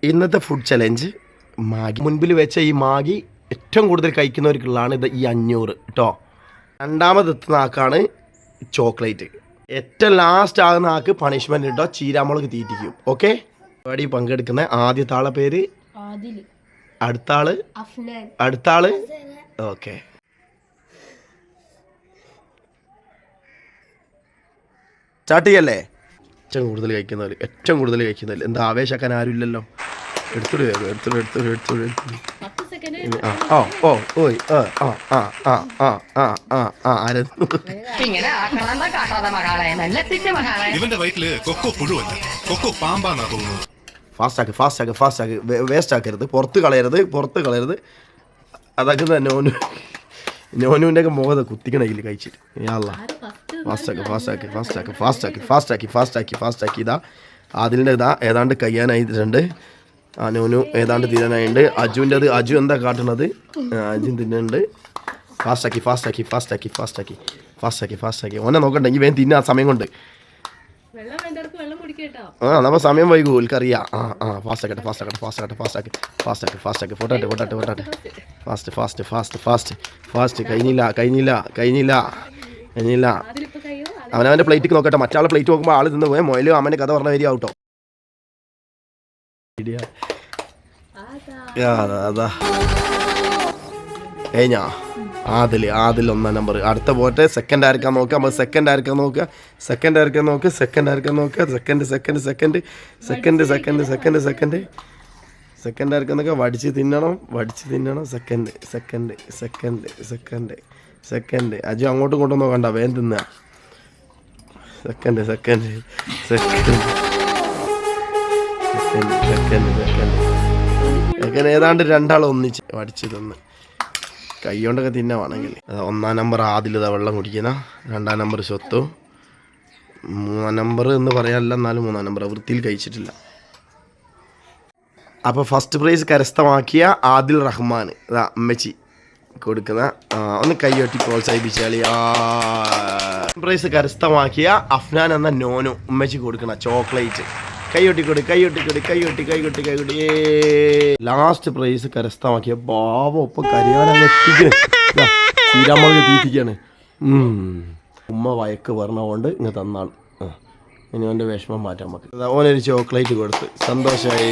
ഇന്നത്തെ food challenge Maggi. മുൻപിൽ വെച്ച ഈ മാഗി ഏറ്റവും കൂടുതൽ കഴിക്കുന്നവർക്കുള്ളതാണ് ഇത് ഈ 500 കേട്ടോ. രണ്ടാമതെത്തുന്ന ആക്കാണ് ചോക്ലേറ്റ്. ഏറ്റവും ലാസ്റ്റ് ആകുന്ന ആൾക്ക് പണിഷ്മെന്റ് കേട്ടോ, ചീരാമുളക് തീറ്റിക്കും. ഓക്കെ, പരിപാടി പങ്കെടുക്കുന്ന ആദ്യത്തെ ആളെ പേര് അടുത്ത ആള് ഓക്കെ. സ്റ്റാർട്ട് ചെയ്യല്ലേ? ഏറ്റവും കൂടുതൽ കഴിക്കുന്നവർ എന്താ ആവേശാക്കാൻ ആരും ഇല്ലല്ലോ. എടുത്തോളൂ. ഫാസ്റ്റ് ആക്ക്, വേസ്റ്റ് ആക്കരുത്, പുറത്ത് കളയരുത്. അതൊക്കെ നോനുവിൻ്റെ ഒക്കെ മുഖത്ത് കുത്തിക്കണയിൽ കഴിച്ചിട്ട്. ഫാസ്റ്റ് ആക്കി. ഇതാ അതിൻ്റെ ഏതാണ്ട് കഴിയാനായിട്ടുണ്ട്. നോനു ഏതാണ്ട് തീരാനായിട്ടുണ്ട്. അജു എന്താ കാട്ടുന്നത്? അജു തിന്നുന്നുണ്ട്. ഫാസ്റ്റ് ആക്കി. ഓനെ നോക്കണ്ടെങ്കിൽ വേഗം തിന്നാ സമയം കൊണ്ട്. നമ്മൾ സമയം വൈകൂ, ഓൽക്കറിയാം. ഫാസ്റ്റ് ആക്കി. പൊട്ടാട്ടെ. ഫാസ്റ്റ്. കഴിഞ്ഞില്ല. അവനവൻ്റെ പ്ലേറ്റിക്ക് നോക്കട്ടെ. മറ്റാളെ പ്ലേറ്റ് നോക്കുമ്പോൾ ആൾ തിന്ന് പോയി മൊയിലും അമ്മൻ്റെ കഥ പറഞ്ഞ വരിക കേട്ടോ. അതാ കഴിഞ്ഞാ ആദിൽ 1 നമ്പർ. അടുത്ത പോട്ടെ. സെക്കൻഡ് ആയിരിക്കാൻ നോക്കുക. നമ്മൾ സെക്കൻഡ് ആയിരിക്കാൻ നോക്കുക. സെക്കൻഡ് ആയിരിക്കാൻ നോക്കുക. വടിച്ച് തിന്നണം. സെക്കൻഡ്. അജു അങ്ങോട്ടും ഇങ്ങോട്ടും നോക്കണ്ട, വേഗം തിന്നുക. സെക്കൻഡ്. ഏതാണ്ട് രണ്ടാൾ ഒന്നിച്ച് വടിച്ച് തിന്ന് കൈ കൊണ്ടൊക്കെ തിന്നാണെങ്കിൽ. 1 നമ്പർ ആദിൽ വെള്ളം കുടിക്കുന്ന. 2 നമ്പർ സ്വത്തു. 3 നമ്പർ എന്ന് പറയാനല്ല, എന്നാലും 3 നമ്പർ വൃത്തിയിൽ കഴിച്ചിട്ടില്ല. അപ്പോൾ ഫസ്റ്റ് പ്രൈസ് കരസ്ഥമാക്കിയ ആദിൽ റഹ്മാൻ അമ്മച്ചി കൊടുക്കുന്ന. ഒന്ന് കൈയൊട്ടി പ്രോത്സാഹിപ്പിച്ചാൽ. പ്രൈസ് കരസ്ഥമാക്കിയ അഫ്നാൻ എന്ന നോനു ഉമ്മച്ചി കൊടുക്കുന്ന ചോക്ലേറ്റ്. കൈയൊട്ടി. ലാസ്റ്റ് പ്രൈസ് കരസ്ഥമാക്കിയ ബാബ ഒപ്പം കരയാനങ്ങ് എത്തിക്കണ്. ചീരാമുളക് തീറ്റിക്കാണ്. ഉമ്മ വയക്ക് പറഞ്ഞുകൊണ്ട് ഇങ്ങ് തന്നാണ്. ഇനി അവൻ്റെ വിഷമം മാറ്റാൻ നമുക്ക്. ഓനൊരു ചോക്ലേറ്റ് കൊടുത്ത് സന്തോഷമായി.